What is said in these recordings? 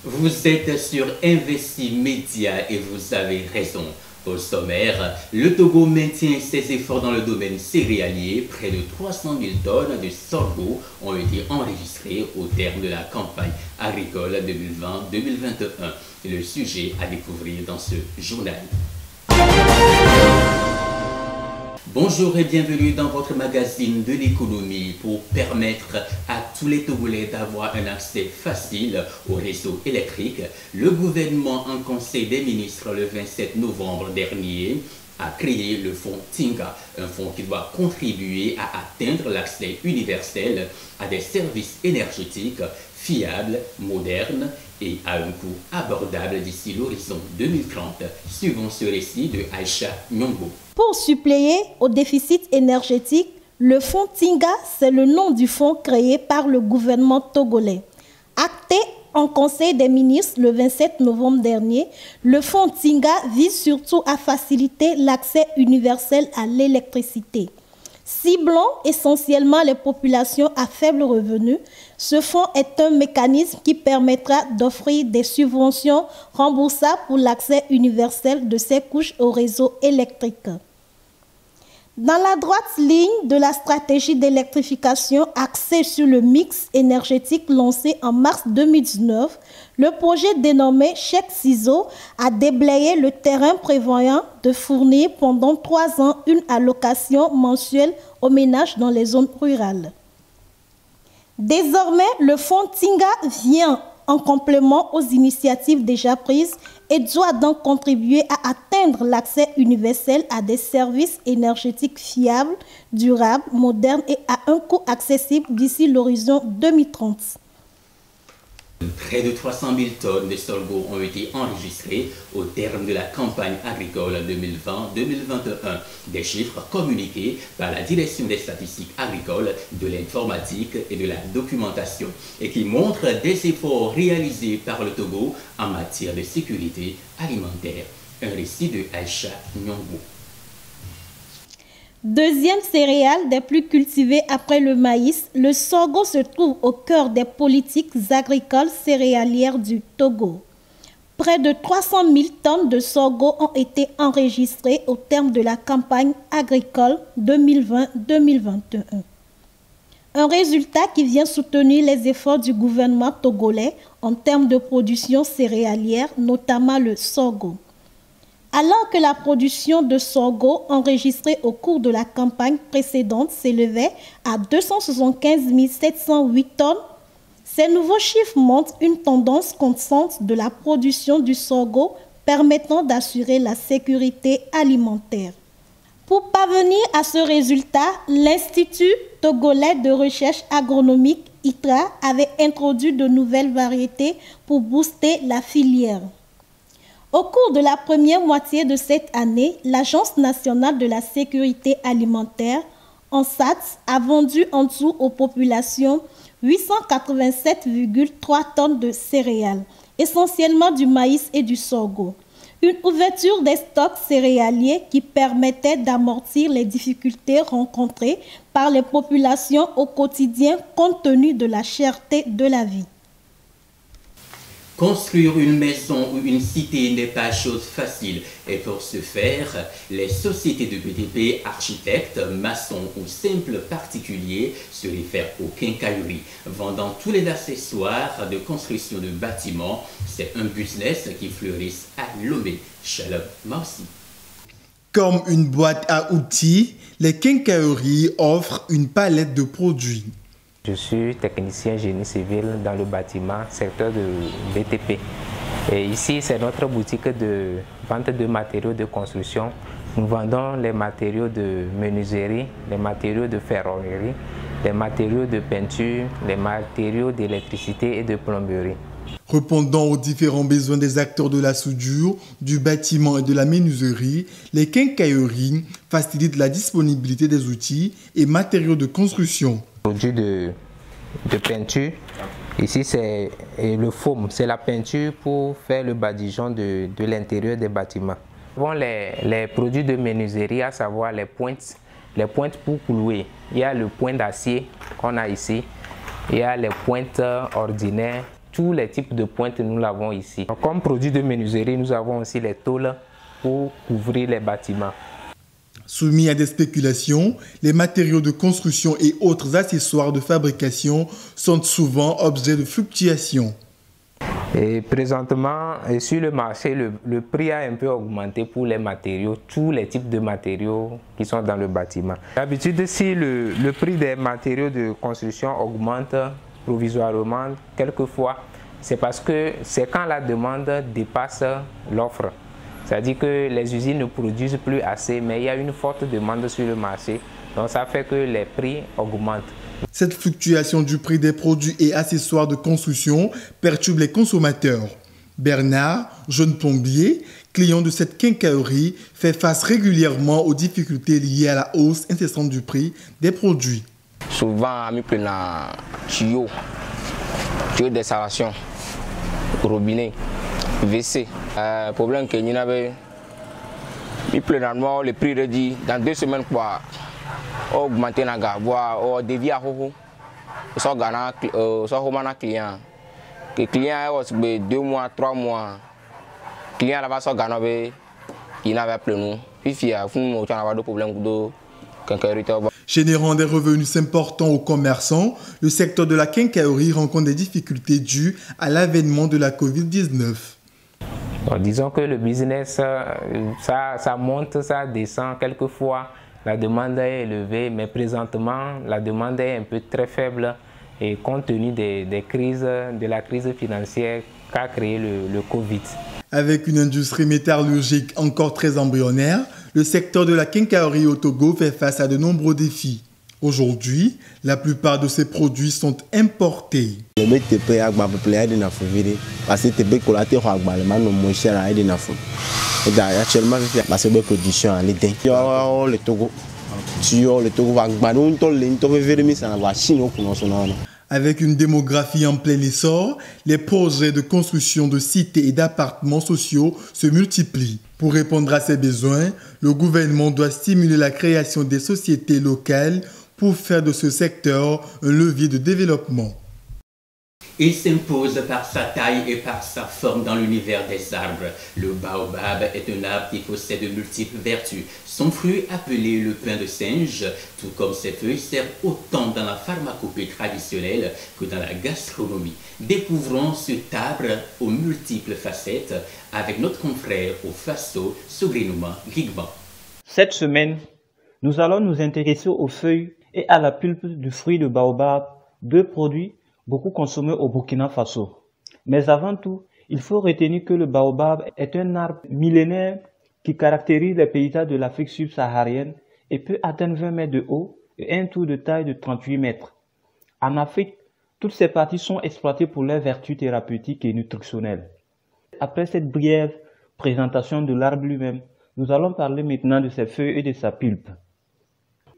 Vous êtes sur Investi Média et vous avez raison. Au sommaire, le Togo maintient ses efforts dans le domaine céréalier. Près de 300 000 tonnes de sorgho ont été enregistrées au terme de la campagne agricole 2020-2021. Le sujet à découvrir dans ce journal. Bonjour et bienvenue dans votre magazine de l'économie pour permettre à tous les Togolais d'avoir un accès facile au réseau électrique. Le gouvernement en Conseil des ministres le 27 novembre dernier a créé le fonds Tinga, un fonds qui doit contribuer à atteindre l'accès universel à des services énergétiques fiables, modernes et à un coût abordable d'ici l'horizon 2030. Suivons ce récit de Aïcha Nyongo. Pour suppléer au déficit énergétique, le fonds Tinga, c'est le nom du fonds créé par le gouvernement togolais. Acté en Conseil des ministres le 27 novembre dernier, le fonds Tinga vise surtout à faciliter l'accès universel à l'électricité. Ciblant essentiellement les populations à faible revenu, ce fonds est un mécanisme qui permettra d'offrir des subventions remboursables pour l'accès universel de ces couches au réseau électrique. Dans la droite ligne de la stratégie d'électrification axée sur le mix énergétique lancé en mars 2019, le projet dénommé Chèque Ciseaux a déblayé le terrain prévoyant de fournir pendant 3 ans une allocation mensuelle aux ménages dans les zones rurales. Désormais, le fonds Tinga vient en complément aux initiatives déjà prises et doit donc contribuer à atteindre l'accès universel à des services énergétiques fiables, durables, modernes et à un coût accessible d'ici l'horizon 2030. Près de 300 000 tonnes de sorgho ont été enregistrées au terme de la campagne agricole 2020-2021. Des chiffres communiqués par la Direction des statistiques agricoles, de l'informatique et de la documentation et qui montrent des efforts réalisés par le Togo en matière de sécurité alimentaire. Un récit de Aïcha Nyongo. Deuxième céréale des plus cultivées après le maïs, le sorgho se trouve au cœur des politiques agricoles céréalières du Togo. Près de 300 000 tonnes de sorgho ont été enregistrées au terme de la campagne agricole 2020-2021. Un résultat qui vient soutenir les efforts du gouvernement togolais en termes de production céréalière, notamment le sorgho. Alors que la production de sorgho enregistrée au cours de la campagne précédente s'élevait à 275 708 tonnes, ces nouveaux chiffres montrent une tendance constante de la production du sorgho permettant d'assurer la sécurité alimentaire. Pour parvenir à ce résultat, l'Institut togolais de recherche agronomique ITRA avait introduit de nouvelles variétés pour booster la filière. Au cours de la première moitié de cette année, l'Agence nationale de la sécurité alimentaire, ANSAT, a vendu en tout aux populations 887,3 tonnes de céréales, essentiellement du maïs et du sorgho. Une ouverture des stocks céréaliers qui permettait d'amortir les difficultés rencontrées par les populations au quotidien compte tenu de la cherté de la vie. Construire une maison ou une cité n'est pas chose facile et pour ce faire, les sociétés de BTP, architectes, maçons ou simples particuliers se réfèrent aux quincailleries, vendant tous les accessoires de construction de bâtiments. C'est un business qui fleurisse à Lomé. Shalom Marcy. Comme une boîte à outils, les quincailleries offrent une palette de produits. Je suis technicien génie civil dans le bâtiment, secteur de BTP. Et ici, c'est notre boutique de vente de matériaux de construction. Nous vendons les matériaux de menuiserie, les matériaux de ferronnerie, les matériaux de peinture, les matériaux d'électricité et de plomberie. Répondant aux différents besoins des acteurs de la soudure, du bâtiment et de la menuiserie, les quincailleries facilitent la disponibilité des outils et matériaux de construction. Produit de peinture, ici c'est le foam, c'est la peinture pour faire le badigeon de l'intérieur des bâtiments. Bon, les produits de menuiserie, à savoir les pointes pour clouer. Il y a le point d'acier qu'on a ici, il y a les pointes ordinaires tous les types de pointes, nous l'avons ici. Comme produit de menuiserie, nous avons aussi les tôles pour couvrir les bâtiments. Soumis à des spéculations, les matériaux de construction et autres accessoires de fabrication sont souvent objets de fluctuations. Et présentement, sur le marché, le prix a un peu augmenté pour les matériaux, tous les types de matériaux qui sont dans le bâtiment. D'habitude, si le prix des matériaux de construction augmente provisoirement, quelquefois, c'est parce que c'est quand la demande dépasse l'offre. C'est-à-dire que les usines ne produisent plus assez, mais il y a une forte demande sur le marché. Donc ça fait que les prix augmentent. Cette fluctuation du prix des produits et accessoires de construction perturbe les consommateurs. Bernard, jeune plombier, client de cette quincaillerie, fait face régulièrement aux difficultés liées à la hausse incessante du prix des produits. Souvent, je prends un tuyau d'installation, robinet, WC. Problème que nous avons, le prix redit dans 2 semaines quoi, augmenter la gamme, voire dévier à haut, soit gagner, soit romana client. Que client est 2 mois, 3 mois, client là-bas soit gagner, il n'avait plus nous. Puis il y a des problèmes de quincaillerie. Générant des revenus importants aux commerçants, le secteur de la quincaillerie rencontre des difficultés dues à l'avènement de la Covid-19. Disons que le business, ça monte, ça descend. Quelquefois, la demande est élevée, mais présentement, la demande est un peu très faible. Et compte tenu des crises, de la crise financière qu'a créé le Covid. Avec une industrie métallurgique encore très embryonnaire, le secteur de la quincaillerie au Togo fait face à de nombreux défis. Aujourd'hui, la plupart de ces produits sont importés. Avec une démographie en plein essor, les projets de construction de cités et d'appartements sociaux se multiplient. Pour répondre à ces besoins, le gouvernement doit stimuler la création des sociétés locales pour faire de ce secteur un levier de développement. Il s'impose par sa taille et par sa forme dans l'univers des arbres. Le baobab est un arbre qui possède de multiples vertus. Son fruit, appelé le pain de singe, tout comme ses feuilles, sert autant dans la pharmacopée traditionnelle que dans la gastronomie. Découvrons cet arbre aux multiples facettes avec notre confrère au Faso, Sobrenouma Gigban. Cette semaine, nous allons nous intéresser aux feuilles et à la pulpe du fruit de baobab, 2 produits beaucoup consommés au Burkina Faso. Mais avant tout, il faut retenir que le baobab est un arbre millénaire qui caractérise les paysages de l'Afrique subsaharienne et peut atteindre 20 mètres de haut et un tour de taille de 38 mètres. En Afrique, toutes ces parties sont exploitées pour leurs vertus thérapeutiques et nutritionnelles. Après cette brève présentation de l'arbre lui-même, nous allons parler maintenant de ses feuilles et de sa pulpe.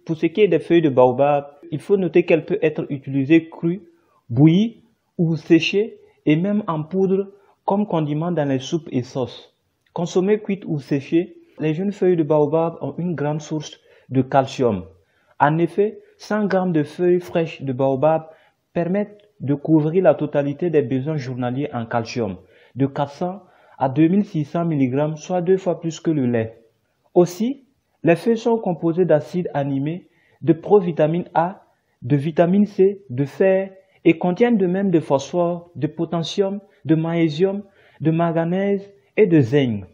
Pour ce qui est des feuilles de baobab, il faut noter qu'elle peut être utilisée crue, bouillie ou séchée et même en poudre comme condiment dans les soupes et sauces. Consommées cuites ou séchées, les jeunes feuilles de baobab ont une grande source de calcium. En effet, 100 g de feuilles fraîches de baobab permettent de couvrir la totalité des besoins journaliers en calcium, de 400 à 2600 mg, soit 2 fois plus que le lait. Aussi, les feuilles sont composées d'acides aminés, de provitamine A, de vitamine C, de fer et contiennent de même de phosphore, de potassium, de magnésium, de manganèse et de zinc.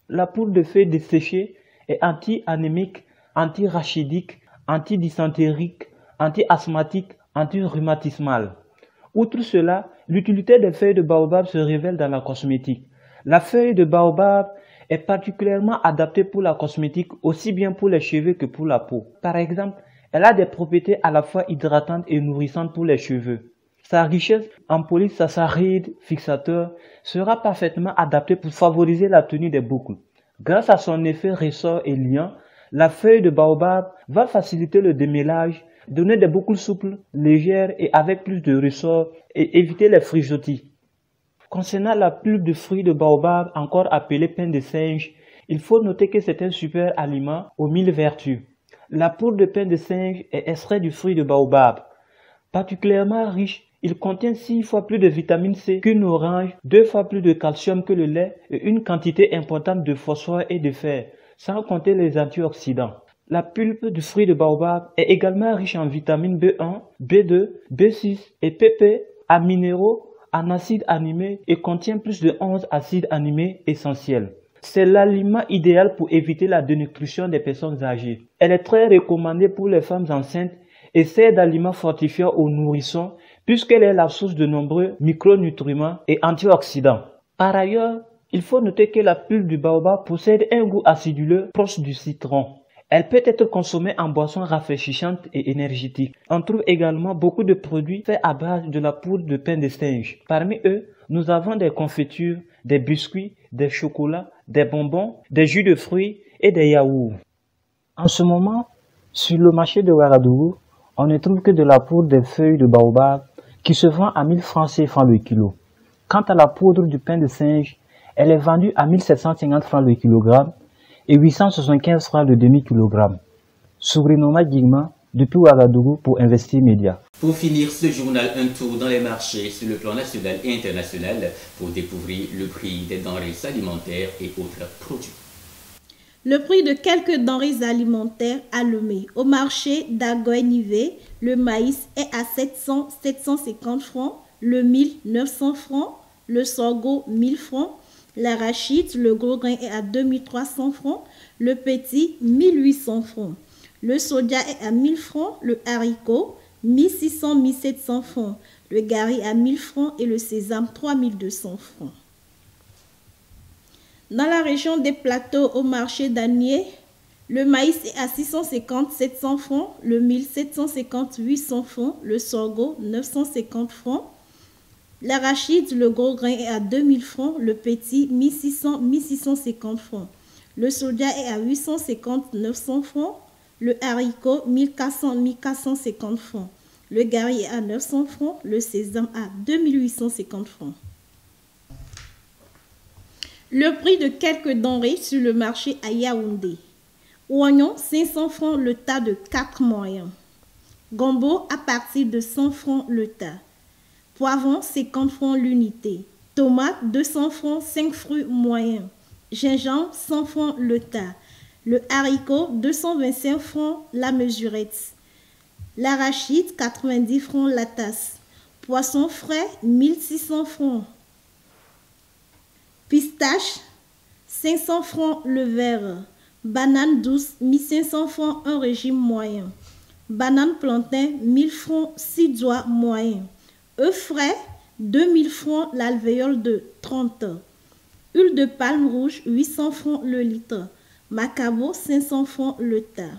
La poudre de feuilles desséchées est anti-anémique, anti-rachidique, anti-dysentérique, anti-asthmatique, anti-rhumatismale. Outre cela, l'utilité des feuilles de baobab se révèle dans la cosmétique. La feuille de baobab est particulièrement adaptée pour la cosmétique, aussi bien pour les cheveux que pour la peau. Par exemple, elle a des propriétés à la fois hydratantes et nourrissantes pour les cheveux. Sa richesse en polysaccharides fixateurs sera parfaitement adaptée pour favoriser la tenue des boucles. Grâce à son effet ressort et liant, la feuille de baobab va faciliter le démêlage, donner des boucles souples, légères et avec plus de ressort et éviter les frisottis. Concernant la pulpe de fruits de baobab, encore appelée pain de singe, il faut noter que c'est un super aliment aux 1000 vertus. La poudre de pain de singe est extrait du fruit de baobab. Particulièrement riche, Il contient 6 fois plus de vitamine C qu'une orange, 2 fois plus de calcium que le lait et une quantité importante de phosphore et de fer, sans compter les antioxydants. La pulpe du fruit de baobab est également riche en vitamine B1, B2, B6 et PP, en minéraux, en acides aminés et contient plus de 11 acides aminés essentiels. C'est l'aliment idéal pour éviter la dénutrition des personnes âgées. Elle est très recommandée pour les femmes enceintes et sert d'aliment fortifiant aux nourrissons puisqu'elle est la source de nombreux micronutriments et antioxydants. Par ailleurs, il faut noter que la pulpe du baobab possède un goût aciduleux proche du citron. Elle peut être consommée en boisson rafraîchissante et énergétique. On trouve également beaucoup de produits faits à base de la poudre de pain de singe. Parmi eux, nous avons des confitures, des biscuits, des chocolats, des bonbons, des jus de fruits et des yaourts. En ce moment, sur le marché de Ouagadougou, on ne trouve que de la poudre des feuilles de baobab qui se vend à 1000 francs CFA le kilo. Quant à la poudre du pain de singe, elle est vendue à 1750 francs le kilogramme et 875 francs le demi-kilogramme. Soubrinoma Digma, depuis Ouagadougou pour Investir Média. Pour finir ce journal, un tour dans les marchés sur le plan national et international pour découvrir le prix des denrées alimentaires et autres produits. Le prix de quelques denrées alimentaires à Lomé. Au marché d'Agoy-Nivé, le maïs est à 750 francs, le mil 900 francs, le sorgho 1000 francs, l'arachide, le gros grain est à 2300 francs, le petit 1800 francs. Le soja est à 1000 francs, le haricot 1600-1700 francs, le gari à 1000 francs et le sésame 3200 francs. Dans la région des plateaux au marché d'Anié, le maïs est à 650-700 francs, le mil 750-800 francs, le sorgho 950 francs, l'arachide, le gros grain est à 2000 francs, le petit 1600-1650 francs, le soja est à 850-900 francs, le haricot 1400-1450 francs, le gari est à 900 francs, le sésame à 2850 francs. Le prix de quelques denrées sur le marché à Yaoundé. Oignon 500 francs le tas de 4 moyens. Gombo à partir de 100 francs le tas. Poivron 50 francs l'unité. Tomate 200 francs 5 fruits moyens. Gingembre 100 francs le tas. Le haricot 225 francs la mesurette. L'arachide 90 francs la tasse. Poisson frais 1600 francs. Pistache 500 francs le verre. Banane douce 1500 francs un régime moyen. Banane plantain 1000 francs 6 doigts moyen. Œufs frais 2000 francs l'alvéole de 30. Huile de palme rouge 800 francs le litre. Macabo 500 francs le tas.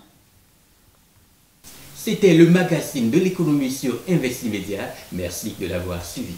C'était le magazine de l'économie sur Investir Média. Merci de l'avoir suivi.